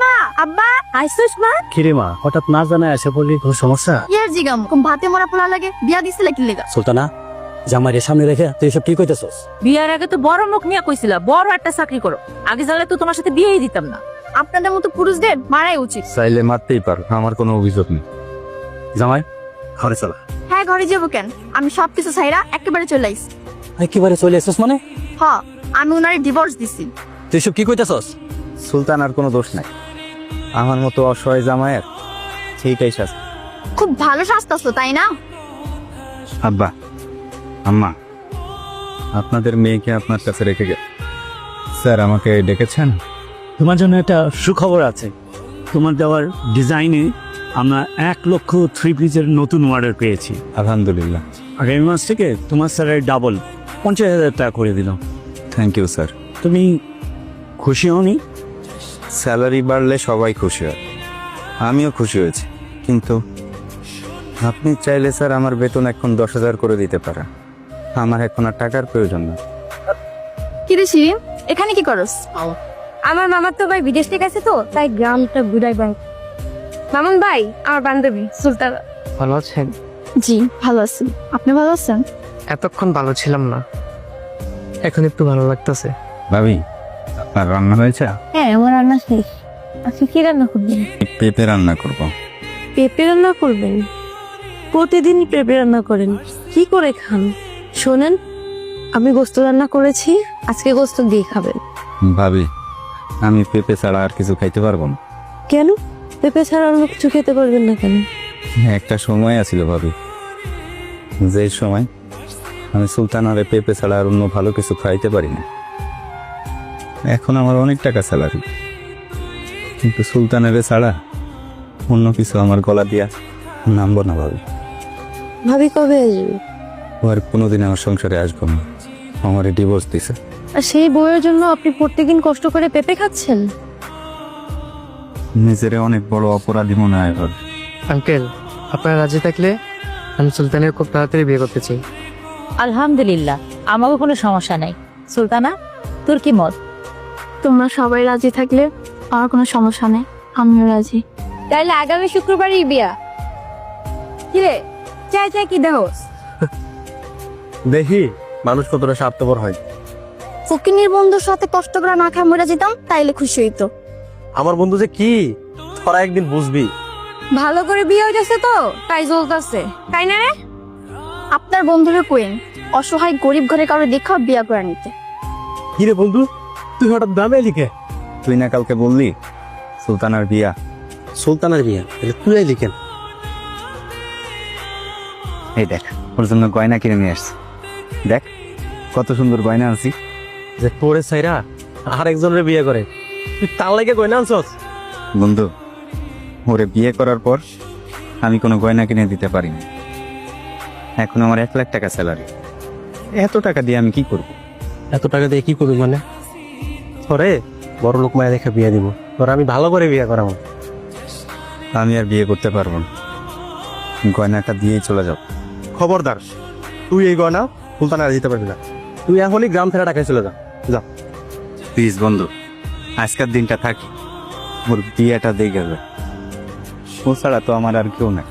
মা, আব্বা, আইসুস মা? কিরে মা, হঠাৎ না জানায় এসে বললি কোনো সমস্যা? ইয়ার জিগাম, কোন ভাতে মরা পোলা লাগে বিয়া দিছিলে কি লেগা? সুলতানা, জামাইয়ের সামনে রেখে তুই এসব কি কইতেছস? বিয়ার আগে তো বড় মুখ নিয়ে কইছিলা বড় একটা চাকরি করো, আগে জানলে তো তোমার সাথে বিয়েই দিতাম না। আপনাদের মতো পুরুষদের মারাই উচিত। চাইলে মারতেই পার, আমার কোনো অভিযোগ নেই। জামাই, ঘরে চলা। হ্যাঁ, ঘরে যাবো কেন? আমি সবকিছু ছাইরা একেবারে চলে আইছি। একেবারে চলে এসেছিস মানে? হ, আমি উনারে ডিভোর্স দিছি। তুই এসব কি কইতেছস? সুলতান আর কোনো দোষ নাই, আমার মতো অসহায় জামাইয়ের সেইটাই শাস্তি। খুব ভালো শাস্তাছো তাই না? আব্বা, আম্মা, আপনাদের মেয়েকে আপনার কাছে রেখে গে। স্যার আমাকে ডেকেছেন? তোমার জন্য একটা সুখবর আছে। তোমার দেওয়ার ডিজাইনে আমরা 1,00,000 থ্রি পিসের নতুন অর্ডার পেয়েছি। আলহামদুলিল্লাহ। আগামী মাস থেকে তোমার স্যালারি ডাবল, 50,000 টাকা করে দিলাম। Thank you sir. তুমি খুশি হওনি? স্যালারি বাড়লে সবাই খুশি হয়, আমিও খুশি হয়েছি, কিন্তু আপনি চাইলে স্যার আমার বেতন এখন 10,000 করে দিতে পারেন। আমার এখন আর টাকার প্রয়োজন না। কি রে শিরিন, এখানে কি করস? আমার মামার তো ভাই বিদেশ থেকে আছে তো, তাই গ্রামটা ঘুরাই ভাই। মামুন ভাই আমার বান্ধবী সুলতান। ভালো আছেন? জি, ভালো আছি। আপনি ভালো আছেন? এতক্ষণ ভালো ছিলাম না, এখন একটু ভালো লাগতেছে। ভাবি, আপনার রান্না হয়েছে? হ্যাঁ, আমার রান্না শেষ। আজকে কি রান্না করবেন? পেঁপে রান্না করব। পেঁপে রান্না করবেন? প্রতিদিন পেঁপে রান্না করেন, কি করে খান? শোনেন, আমি গোস্ত রান্না করেছি, আজকে গোস্ত দিয়ে খাবেন। ভাবি, আমি পেঁপে ছাড়া আর কিছু খাইতে পারবো না। কেন? পেঁপে ছাড়া অন্য কিছু খেতে পারবেন না কেন? একটা সময় আছিল ভাবি, যে সময় আমি সুলতানারে পেঁপে ছাড়া আর অন্য ভালো কিছু খাইতে পারি না। এখন আমার অনেক টাকা স্যালারি, কিন্তু সুলতানারে ছাড়া অন্য কিছু আমার গলা দিয়া নামবো না ভাবি। ভাবি কবে আসবে? ও আর কোনোদিন আমার সংসারে আসবো না, আমার ডিভোর্স দিছে। আর সেই বউয়ের জন্য আপনি প্রত্যেকদিন কষ্ট করে পেঁপে খাচ্ছেন? নিজেরে অনেক বড় অপরাধী মনে হয় ভাবি। আঙ্কেল, আপনারা রাজি থাকলে আমি সুলতানের খুব তাড়াতাড়ি বিয়ে করতে চাই। আলহামদুলিল্লাহ, আমারও কোনো সমস্যা নাই। সুলতানা, তোর কি মত? তোমরা সবাই রাজি থাকলে আমার কোনো সমস্যা নেই, আমিও রাজি। তাইলে আগামী শুক্রবারই বিয়া। কিরে, চাই চাই কি দেহস? দেখি মানুষ কতটা স্বার্থপর হয়। ফকিনীর বন্ধুর সাথে কষ্ট করে না খায় মরে যেতাম, তাইলে খুশি হইতো। আমার বন্ধু যে কি, তোরা একদিন বুঝবি। ভালো করে বিয়ে হইতেছে তো, তাই জ্বলতেছে, তাই না রে? আপনার বন্ধুরে কোয়েন অসহায় গরিব ঘরে কারো দেখা বিয়া করে নিতে। কি রে বন্ধু, তুই হঠাৎ দামে লিখে? তুই না কালকে বললি সুলতানার বিয়া? সুলতানের বিয়ে, তুই লিখেন। এই দেখ, ওর জন্য গয়না কিনে নিয়ে আসছি। দেখ কত সুন্দর গয়না আনছি। যে তোরে সাইরা আর একজনের বিয়ে করে, তুই তার লাগে গয়না আনছস? বন্ধু, ওরে বিয়ে করার পর আমি কোনো গয়না কিনে দিতে পারিনি। এখন আমার 1,00,000 টাকা স্যালারি, এত টাকা দিয়ে আমি কি করব? এত টাকা দিয়ে কি করবি মানে? তোরে বড় লোক মায়া দেখে বিয়ে দিব, তোর আমি ভালো করে বিয়ে করাবো। আমি আর বিয়ে করতে পারবো না, গয়নাটা দিয়েই চলে যাও। খবরদার, তুই এই গয়না সুলতান আর দিতে পারবি না। তুই এখনই গ্রাম ফেরা ঢাকায় চলে যা। যা প্লিজ বন্ধু, আজকের দিনটা থাকি, ওর বিয়েটা দিয়ে গেবে। ও ছাড়া তো আমার আর কেউ নাই।